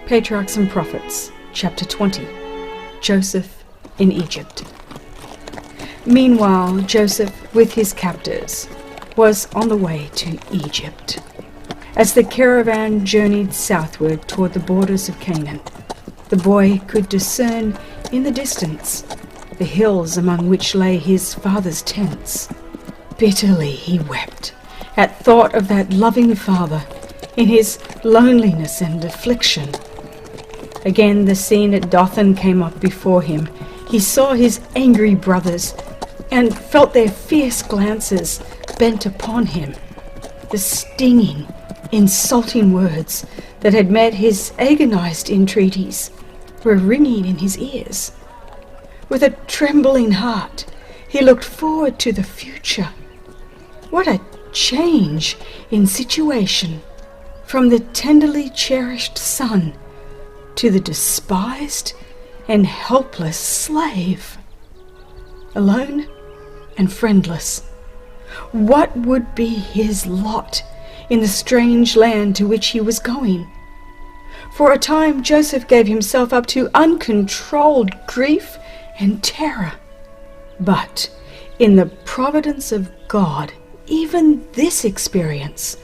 Patriarchs and Prophets, chapter 20. Joseph in Egypt. Meanwhile, Joseph, with his captors, was on the way to Egypt. As the caravan journeyed southward toward the borders of Canaan, the boy could discern in the distance the hills among which lay his father's tents. Bitterly he wept at thought of that loving father in his loneliness and affliction. Again the scene at Dothan came up before him. He saw his angry brothers and felt their fierce glances bent upon him. The stinging, insulting words that had met his agonized entreaties were ringing in his ears. With a trembling heart, he looked forward to the future. What a change in situation from the tenderly cherished son to the despised and helpless slave. Alone and friendless, what would be his lot in the strange land to which he was going? For a time, Joseph gave himself up to uncontrolled grief and terror. But in the providence of God, even this experience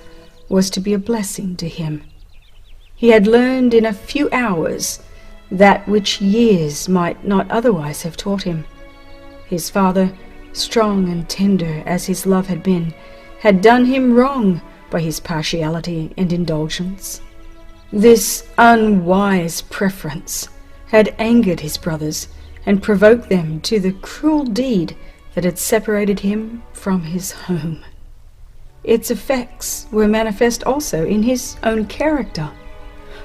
was to be a blessing to him. He had learned in a few hours that which years might not otherwise have taught him. His father, strong and tender as his love had been, had done him wrong by his partiality and indulgence. This unwise preference had angered his brothers and provoked them to the cruel deed that had separated him from his home. Its effects were manifest also in his own character.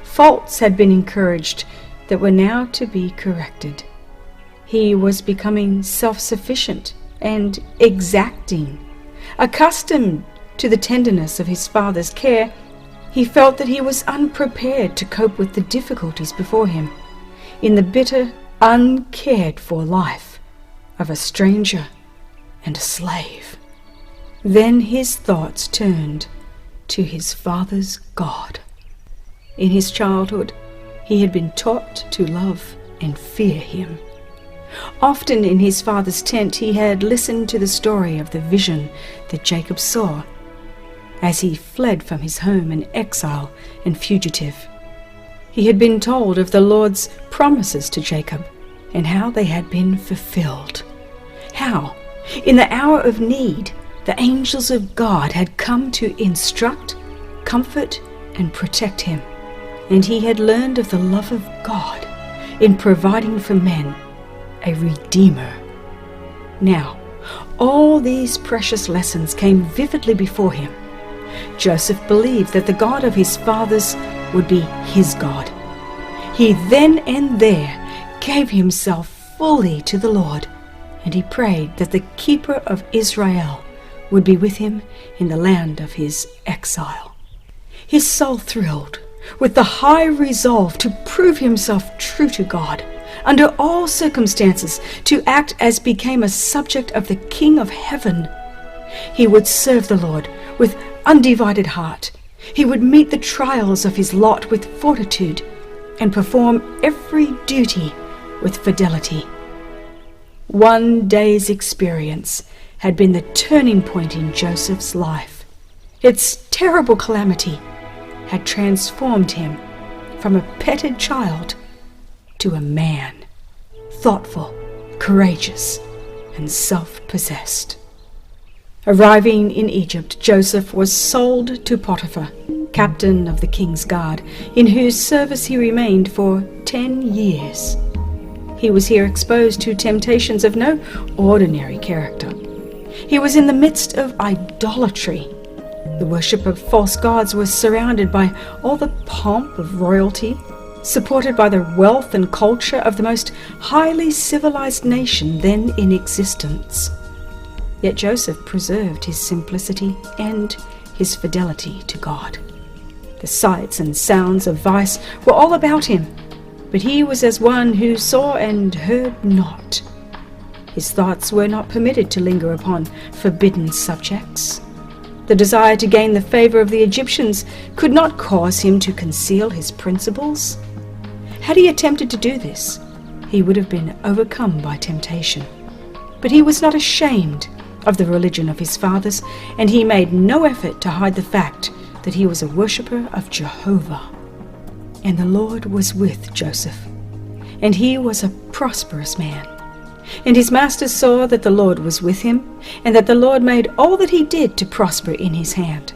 Faults had been encouraged that were now to be corrected. He was becoming self-sufficient and exacting. Accustomed to the tenderness of his father's care, he felt that he was unprepared to cope with the difficulties before him in the bitter, uncared-for life of a stranger and a slave. Then his thoughts turned to his father's God. In his childhood, he had been taught to love and fear him. Often in his father's tent he had listened to the story of the vision that Jacob saw as he fled from his home in exile and fugitive. He had been told of the Lord's promises to Jacob and how they had been fulfilled. How, in the hour of need, the angels of God had come to instruct, comfort, and protect him. And he had learned of the love of God in providing for men a Redeemer. Now, all these precious lessons came vividly before him. Joseph believed that the God of his fathers would be his God. He then and there gave himself fully to the Lord, and he prayed that the keeper of Israel would be with him in the land of his exile. His soul thrilled with the high resolve to prove himself true to God, under all circumstances to act as became a subject of the King of Heaven. He would serve the Lord with undivided heart. He would meet the trials of his lot with fortitude and perform every duty with fidelity. One day's experience had been the turning point in Joseph's life. Its terrible calamity had transformed him from a petted child to a man, thoughtful, courageous, and self-possessed. Arriving in Egypt, Joseph was sold to Potiphar, captain of the king's guard, in whose service he remained for 10 years. He was here exposed to temptations of no ordinary character. He was in the midst of idolatry. The worship of false gods was surrounded by all the pomp of royalty, supported by the wealth and culture of the most highly civilized nation then in existence. Yet Joseph preserved his simplicity and his fidelity to God. The sights and sounds of vice were all about him, but he was as one who saw and heard not. His thoughts were not permitted to linger upon forbidden subjects. The desire to gain the favor of the Egyptians could not cause him to conceal his principles. Had he attempted to do this, he would have been overcome by temptation. But he was not ashamed of the religion of his fathers, and he made no effort to hide the fact that he was a worshipper of Jehovah. And the Lord was with Joseph, and he was a prosperous man. And his master saw that the Lord was with him, and that the Lord made all that he did to prosper in his hand.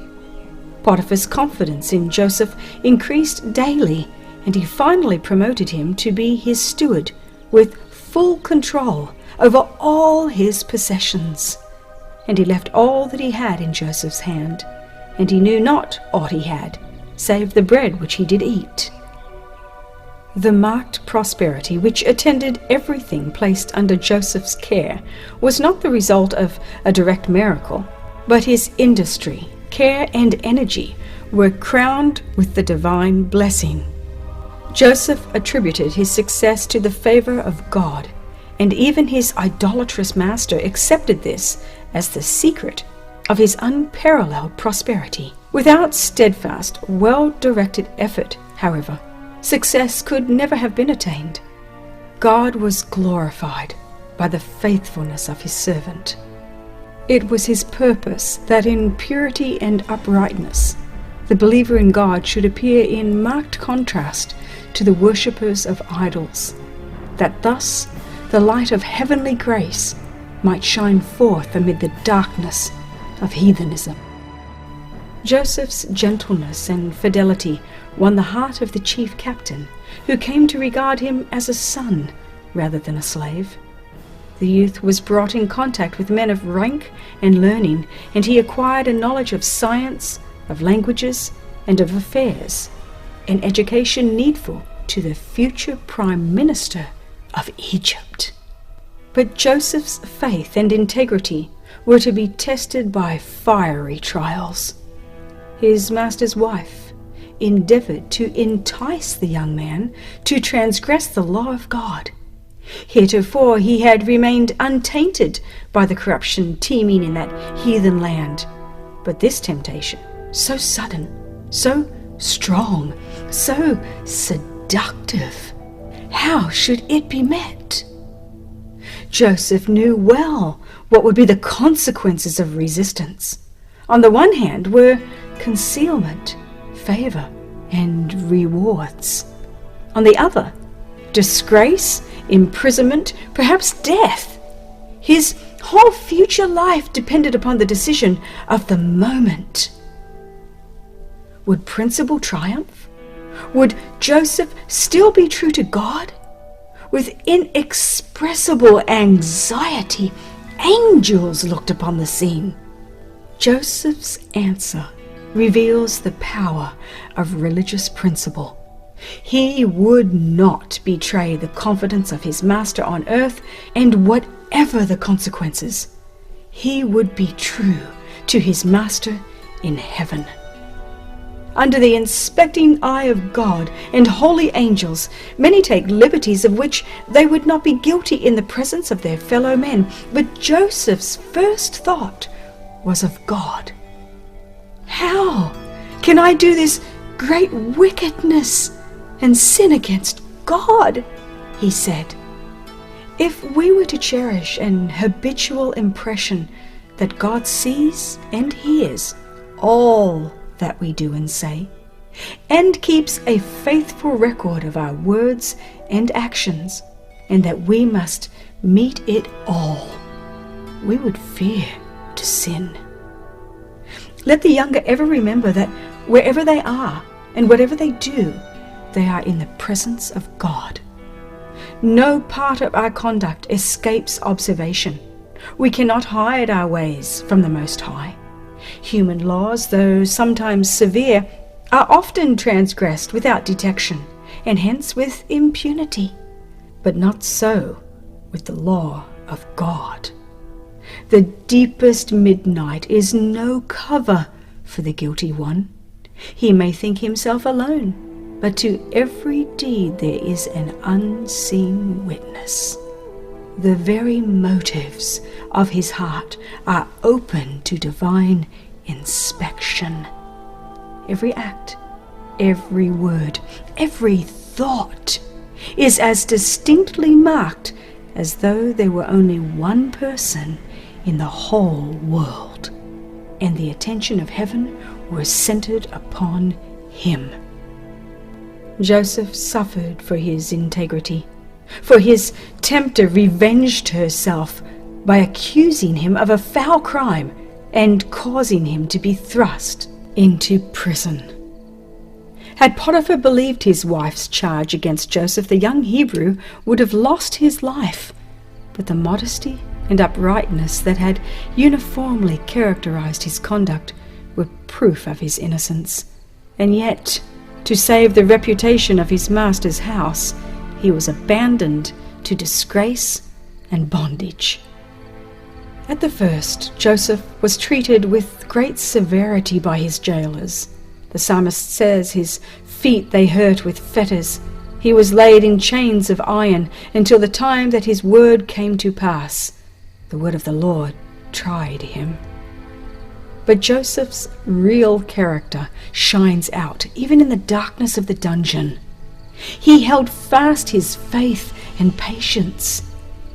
Potiphar's confidence in Joseph increased daily, and he finally promoted him to be his steward, with full control over all his possessions. And he left all that he had in Joseph's hand, and he knew not aught he had, save the bread which he did eat. The marked prosperity which attended everything placed under Joseph's care was not the result of a direct miracle, but his industry, care, and energy were crowned with the divine blessing. Joseph attributed his success to the favor of God, and even his idolatrous master accepted this as the secret of his unparalleled prosperity. Without steadfast, well-directed effort, however, success could never have been attained. God was glorified by the faithfulness of his servant. It was his purpose that in purity and uprightness, the believer in God should appear in marked contrast to the worshippers of idols, that thus the light of heavenly grace might shine forth amid the darkness of heathenism. Joseph's gentleness and fidelity won the heart of the chief captain, who came to regard him as a son rather than a slave. The youth was brought in contact with men of rank and learning, and he acquired a knowledge of science, of languages, and of affairs, an education needful to the future prime minister of Egypt. But Joseph's faith and integrity were to be tested by fiery trials. His master's wife endeavored to entice the young man to transgress the law of God. Heretofore he had remained untainted by the corruption teeming in that heathen land. But this temptation, so sudden, so strong, so seductive, how should it be met? Joseph knew well what would be the consequences of resistance. On the one hand were concealment, favor, and rewards. On the other, disgrace, imprisonment, perhaps death. His whole future life depended upon the decision of the moment. Would principle triumph? Would Joseph still be true to God? With inexpressible anxiety, angels looked upon the scene. Joseph's answer reveals the power of religious principle. He would not betray the confidence of his master on earth, and whatever the consequences, he would be true to his master in heaven. Under the inspecting eye of God and holy angels, many take liberties of which they would not be guilty in the presence of their fellow men. But Joseph's first thought was of God. How can I do this great wickedness and sin against God? He said. If we were to cherish an habitual impression that God sees and hears all that we do and say, and keeps a faithful record of our words and actions, and that we must meet it all, we would fear to sin. Let the younger ever remember that wherever they are and whatever they do, they are in the presence of God. No part of our conduct escapes observation. We cannot hide our ways from the Most High. Human laws, though sometimes severe, are often transgressed without detection, and hence with impunity. But not so with the law of God. The deepest midnight is no cover for the guilty one. He may think himself alone, but to every deed there is an unseen witness. The very motives of his heart are open to divine inspection. Every act, every word, every thought is as distinctly marked as though there were only one person in the whole world, and the attention of heaven was centered upon him. Joseph suffered for his integrity, for his tempter revenged herself by accusing him of a foul crime and causing him to be thrust into prison. Had Potiphar believed his wife's charge against Joseph, the young Hebrew would have lost his life, but the modesty and uprightness that had uniformly characterized his conduct were proof of his innocence. And yet, to save the reputation of his master's house, he was abandoned to disgrace and bondage. At the first, Joseph was treated with great severity by his jailers. The psalmist says his feet they hurt with fetters. He was laid in chains of iron until the time that his word came to pass. The word of the Lord tried him. But Joseph's real character shines out even in the darkness of the dungeon. He held fast his faith and patience.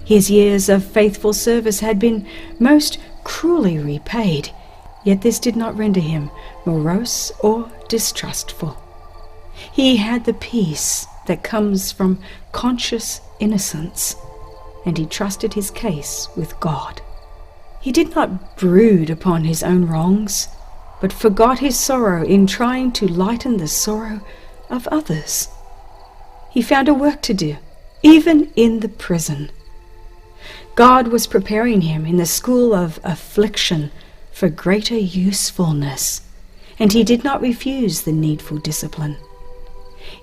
His years of faithful service had been most cruelly repaid, yet this did not render him morose or distrustful. He had the peace that comes from conscious innocence, and he trusted his case with God. He did not brood upon his own wrongs, but forgot his sorrow in trying to lighten the sorrow of others. He found a work to do, even in the prison. God was preparing him in the school of affliction for greater usefulness, and he did not refuse the needful discipline.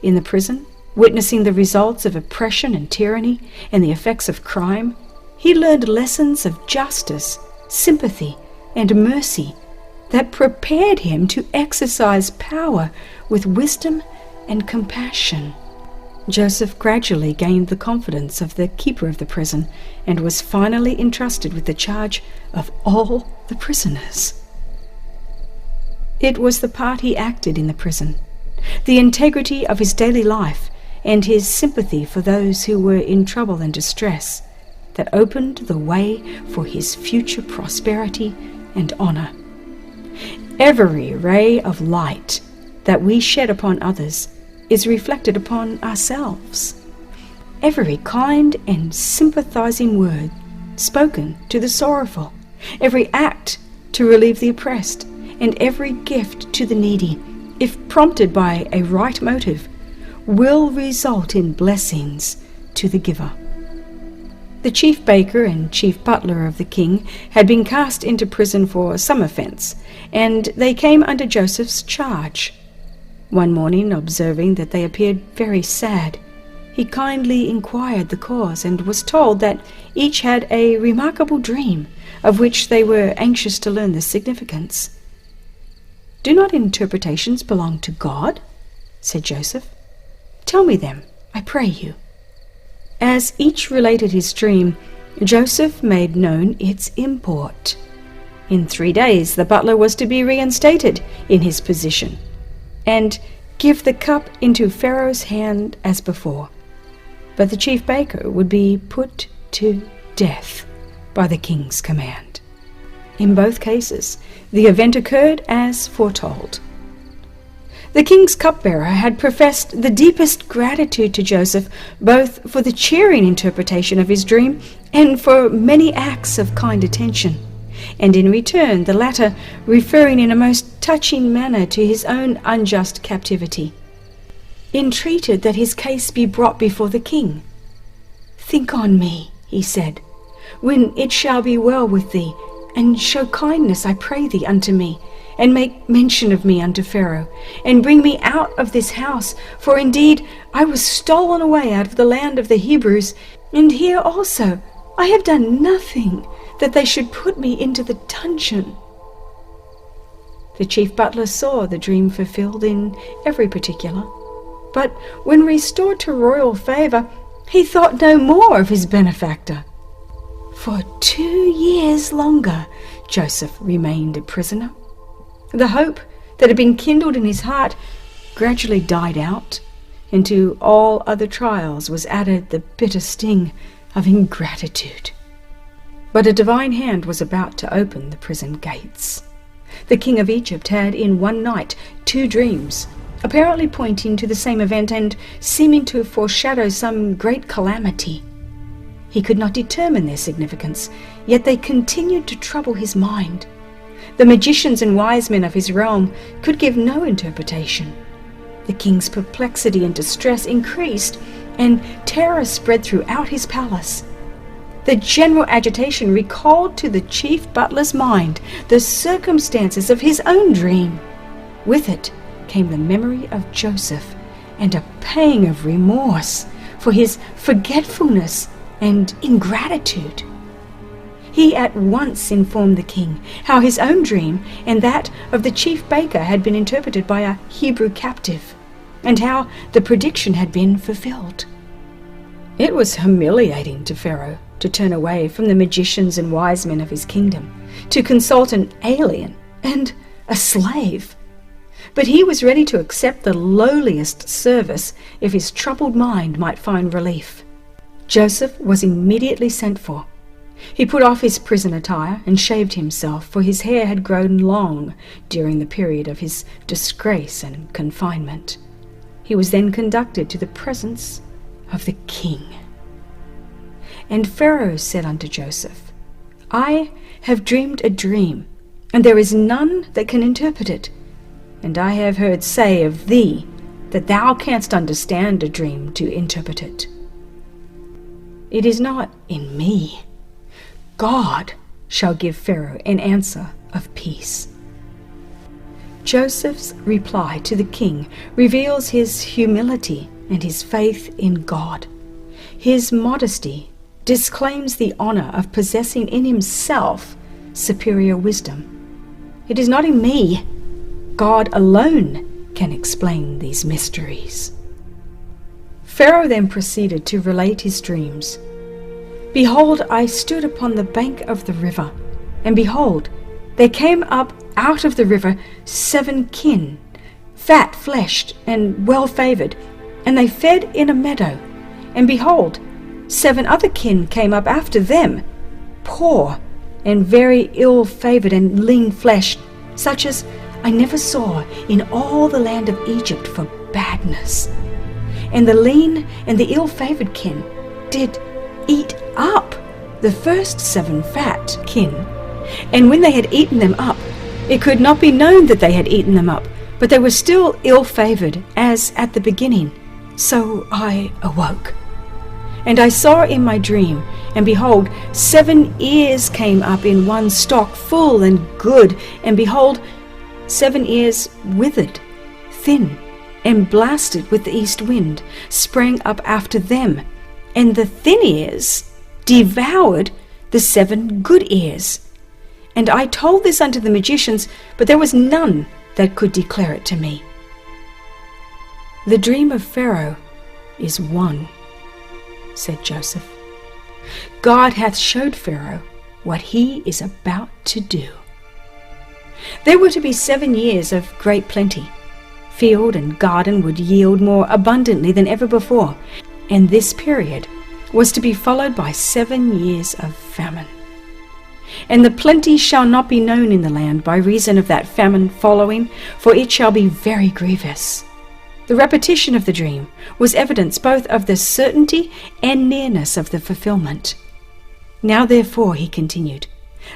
In the prison, witnessing the results of oppression and tyranny and the effects of crime, he learned lessons of justice, sympathy, and mercy that prepared him to exercise power with wisdom and compassion. Joseph gradually gained the confidence of the keeper of the prison and was finally entrusted with the charge of all the prisoners. It was the part he acted in the prison, the integrity of his daily life, and his sympathy for those who were in trouble and distress that opened the way for his future prosperity and honor. Every ray of light that we shed upon others is reflected upon ourselves. Every kind and sympathizing word spoken to the sorrowful, every act to relieve the oppressed, and every gift to the needy, if prompted by a right motive, will result in blessings to the giver. The chief baker and chief butler of the king had been cast into prison for some offense, and they came under Joseph's charge. One morning, observing that they appeared very sad, he kindly inquired the cause and was told that each had a remarkable dream, of which they were anxious to learn the significance. "Do not interpretations belong to God?" said Joseph. "Tell me them, I pray you." As each related his dream, Joseph made known its import. In 3 days the butler was to be reinstated in his position, and give the cup into Pharaoh's hand as before. But the chief baker would be put to death by the king's command. In both cases, the event occurred as foretold. The king's cupbearer had professed the deepest gratitude to Joseph, both for the cheering interpretation of his dream and for many acts of kind attention, and in return the latter referring in a most touching manner to his own unjust captivity, entreated that his case be brought before the king. "Think on me," he said, "when it shall be well with thee, and show kindness, I pray thee, unto me, and make mention of me unto Pharaoh, and bring me out of this house, for indeed I was stolen away out of the land of the Hebrews, and here also I have done nothing that they should put me into the dungeon." The chief butler saw the dream fulfilled in every particular, but when restored to royal favor, he thought no more of his benefactor. For 2 years longer Joseph remained a prisoner. The hope that had been kindled in his heart gradually died out, and to all other trials was added the bitter sting of ingratitude. But a divine hand was about to open the prison gates. The king of Egypt had in one night 2 dreams, apparently pointing to the same event and seeming to foreshadow some great calamity. He could not determine their significance, yet they continued to trouble his mind. The magicians and wise men of his realm could give no interpretation. The king's perplexity and distress increased, and terror spread throughout his palace. The general agitation recalled to the chief butler's mind the circumstances of his own dream. With it came the memory of Joseph and a pang of remorse for his forgetfulness and ingratitude. He at once informed the king how his own dream and that of the chief baker had been interpreted by a Hebrew captive, and how the prediction had been fulfilled. It was humiliating to Pharaoh to turn away from the magicians and wise men of his kingdom, to consult an alien and a slave. But he was ready to accept the lowliest service if his troubled mind might find relief. Joseph was immediately sent for. He put off his prison attire and shaved himself, for his hair had grown long during the period of his disgrace and confinement. He was then conducted to the presence of the king. And Pharaoh said unto Joseph, I have dreamed a dream, and there is none that can interpret it. And I have heard say of thee that thou canst understand a dream to interpret it. It is not in me. God shall give Pharaoh an answer of peace. Joseph's reply to the king reveals his humility and his faith in God. His modesty disclaims the honor of possessing in himself superior wisdom. It is not in me. God alone can explain these mysteries. Pharaoh then proceeded to relate his dreams. Behold, I stood upon the bank of the river, and behold, there came up out of the river 7 kin, fat-fleshed and well-favored, and they fed in a meadow. And behold, 7 other kin came up after them, poor and very ill-favored and lean-fleshed, such as I never saw in all the land of Egypt for badness. And the lean and the ill-favored kin did eat up the first 7 fat kin. And when they had eaten them up, it could not be known that they had eaten them up, but they were still ill-favored as at the beginning. So I awoke. And I saw in my dream, and behold, 7 ears came up in one stalk, full and good, and behold, 7 ears withered, thin, and blasted with the east wind, sprang up after them, and the thin ears devoured the 7 good ears. And I told this unto the magicians, but there was none that could declare it to me. The dream of Pharaoh is one, said Joseph. God hath showed Pharaoh what he is about to do. There were to be 7 years of great plenty. Field and garden would yield more abundantly than ever before, and this period was to be followed by 7 years of famine. And the plenty shall not be known in the land by reason of that famine following, for it shall be very grievous. The repetition of the dream was evidence both of the certainty and nearness of the fulfillment. Now therefore, he continued,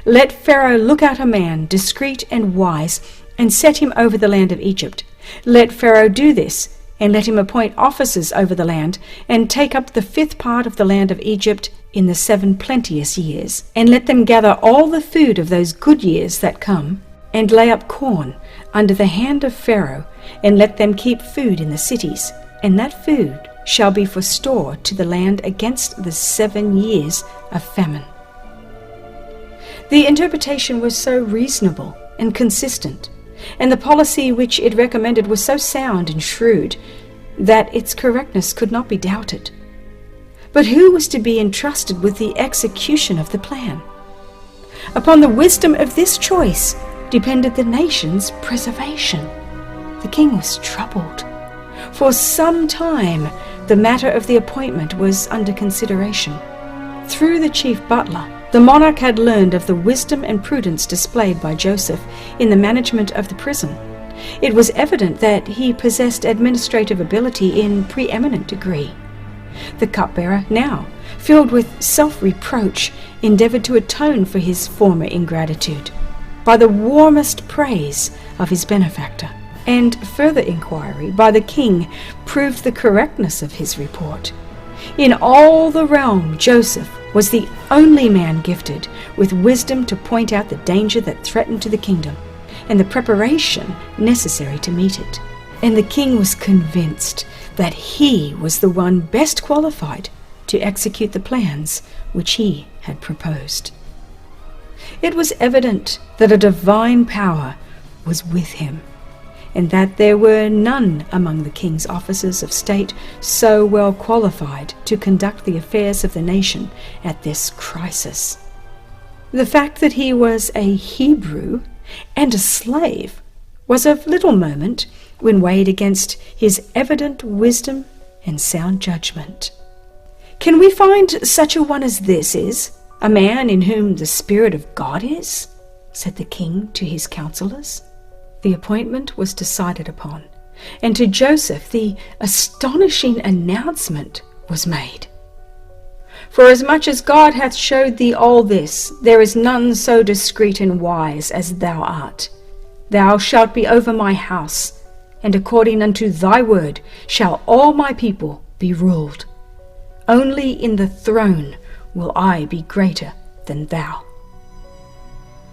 let Pharaoh look out a man discreet and wise, and set him over the land of Egypt. Let Pharaoh do this, and let him appoint officers over the land, and take up the 5th part of the land of Egypt in the 7 plenteous years, and let them gather all the food of those good years that come, and lay up corn under the hand of Pharaoh, and let them keep food in the cities, and that food shall be for store to the land against the 7 years of famine. The interpretation was so reasonable and consistent, and the policy which it recommended was so sound and shrewd, that its correctness could not be doubted. But who was to be entrusted with the execution of the plan? Upon the wisdom of this choice depended the nation's preservation. The king was troubled, For some time, the matter of the appointment was under consideration. Through the chief butler, the monarch had learned of the wisdom and prudence displayed by Joseph in the management of the prison. It was evident that he possessed administrative ability in preeminent degree. The cupbearer now, filled with self-reproach, endeavored to atone for his former ingratitude by the warmest praise of his benefactor, and further inquiry by the king proved the correctness of his report. In all the realm, Joseph was the only man gifted with wisdom to point out the danger that threatened to the kingdom, and the preparation necessary to meet it. And the king was convinced that he was the one best qualified to execute the plans which he had proposed. It was evident that a divine power was with him, and that there were none among the king's officers of state so well qualified to conduct the affairs of the nation at this crisis. The fact that he was a Hebrew and a slave was of little moment when weighed against his evident wisdom and sound judgment. Can we find such a one as this is, a man in whom the Spirit of God is? Said the king to his counselors. The appointment was decided upon, and to Joseph the astonishing announcement was made. Forasmuch as God hath showed thee all this, there is none so discreet and wise as thou art. Thou shalt be over my house, and according unto thy word shall all my people be ruled. Only in the throne will I be greater than thou.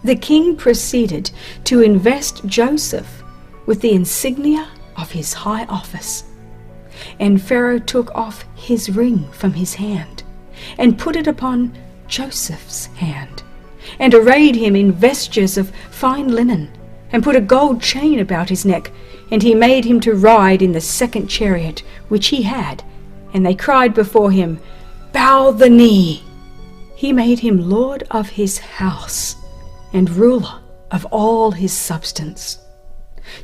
The king proceeded to invest Joseph with the insignia of his high office. And Pharaoh took off his ring from his hand, and put it upon Joseph's hand, and arrayed him in vestures of fine linen, and put a gold chain about his neck, and he made him to ride in the second chariot which he had, and they cried before him, Bow the knee. He made him lord of his house, and ruler of all his substance,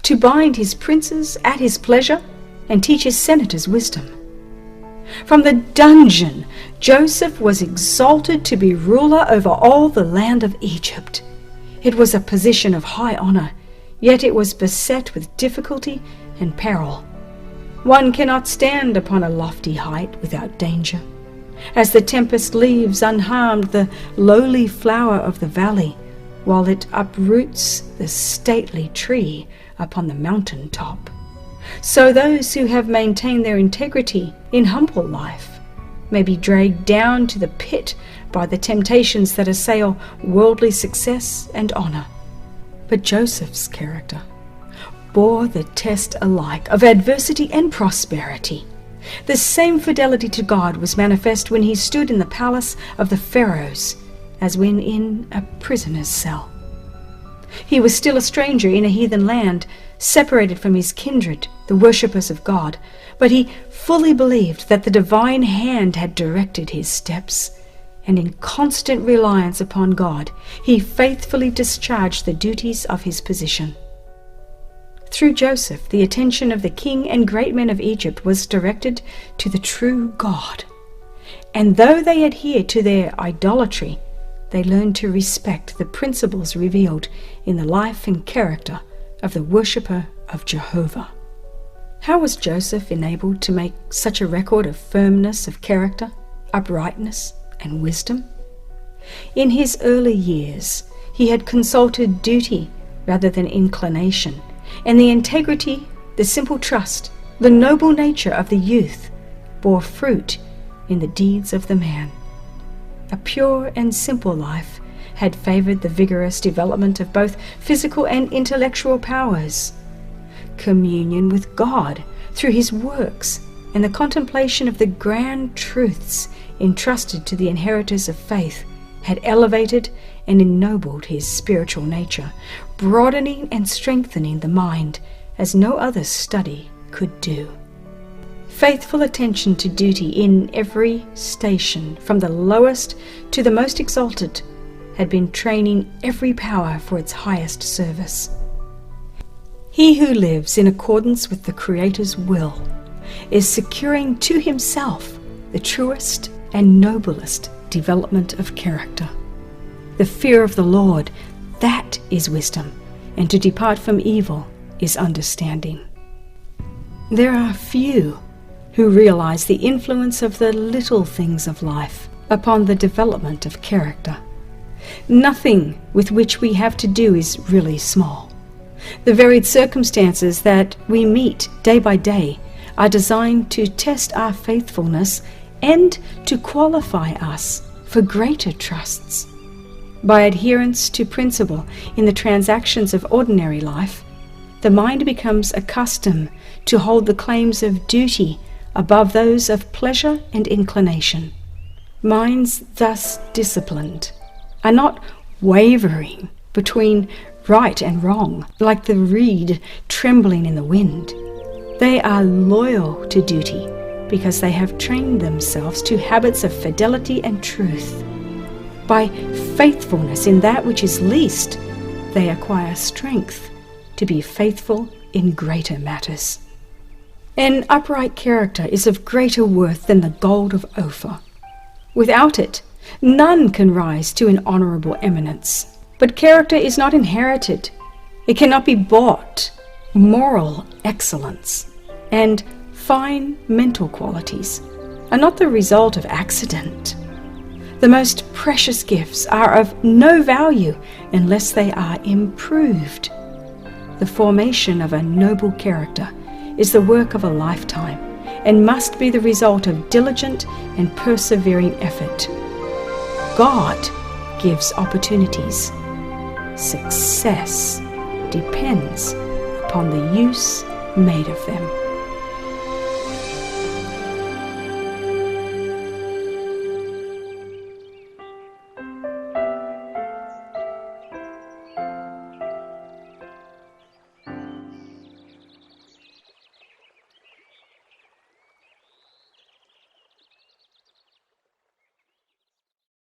to bind his princes at his pleasure, and teach his senators wisdom. From the dungeon Joseph was exalted to be ruler over all the land of Egypt. It was a position of high honor, yet it was beset with difficulty and peril. One cannot stand upon a lofty height without danger. As the tempest leaves unharmed the lowly flower of the valley, while it uproots the stately tree upon the mountain top, so those who have maintained their integrity in humble life may be dragged down to the pit by the temptations that assail worldly success and honor. But Joseph's character bore the test alike of adversity and prosperity. The same fidelity to God was manifest when he stood in the palace of the pharaohs as when in a prisoner's cell. He was still a stranger in a heathen land, separated from his kindred, the worshippers of God, but he fully believed that the divine hand had directed his steps, and in constant reliance upon God, he faithfully discharged the duties of his position. Through Joseph, the attention of the king and great men of Egypt was directed to the true God, and though they adhered to their idolatry, they learned to respect the principles revealed in the life and character of the worshipper of Jehovah. How was Joseph enabled to make such a record of firmness of character, uprightness, and wisdom? In his early years, he had consulted duty rather than inclination, and the integrity, the simple trust, the noble nature of the youth bore fruit in the deeds of the man. A pure and simple life had favored the vigorous development of both physical and intellectual powers. Communion with God through his works and the contemplation of the grand truths entrusted to the inheritors of faith had elevated and ennobled his spiritual nature, broadening and strengthening the mind as no other study could do. Faithful attention to duty in every station, from the lowest to the most exalted, had been training every power for its highest service. He who lives in accordance with the Creator's will is securing to himself the truest and noblest development of character. The fear of the Lord, that is wisdom, and to depart from evil is understanding. There are few who realize the influence of the little things of life upon the development of character. Nothing with which we have to do is really small. The varied circumstances that we meet day by day are designed to test our faithfulness and to qualify us for greater trusts. By adherence to principle in the transactions of ordinary life, the mind becomes accustomed to hold the claims of duty above those of pleasure and inclination. Minds thus disciplined are not wavering between right and wrong, like the reed trembling in the wind. They are loyal to duty because they have trained themselves to habits of fidelity and truth. By faithfulness in that which is least, they acquire strength to be faithful in greater matters. An upright character is of greater worth than the gold of Ophir. Without it, none can rise to an honorable eminence. But character is not inherited. It cannot be bought. Moral excellence and fine mental qualities are not the result of accident. The most precious gifts are of no value unless they are improved. The formation of a noble character is the work of a lifetime and must be the result of diligent and persevering effort. God gives opportunities. Success depends upon the use made of them.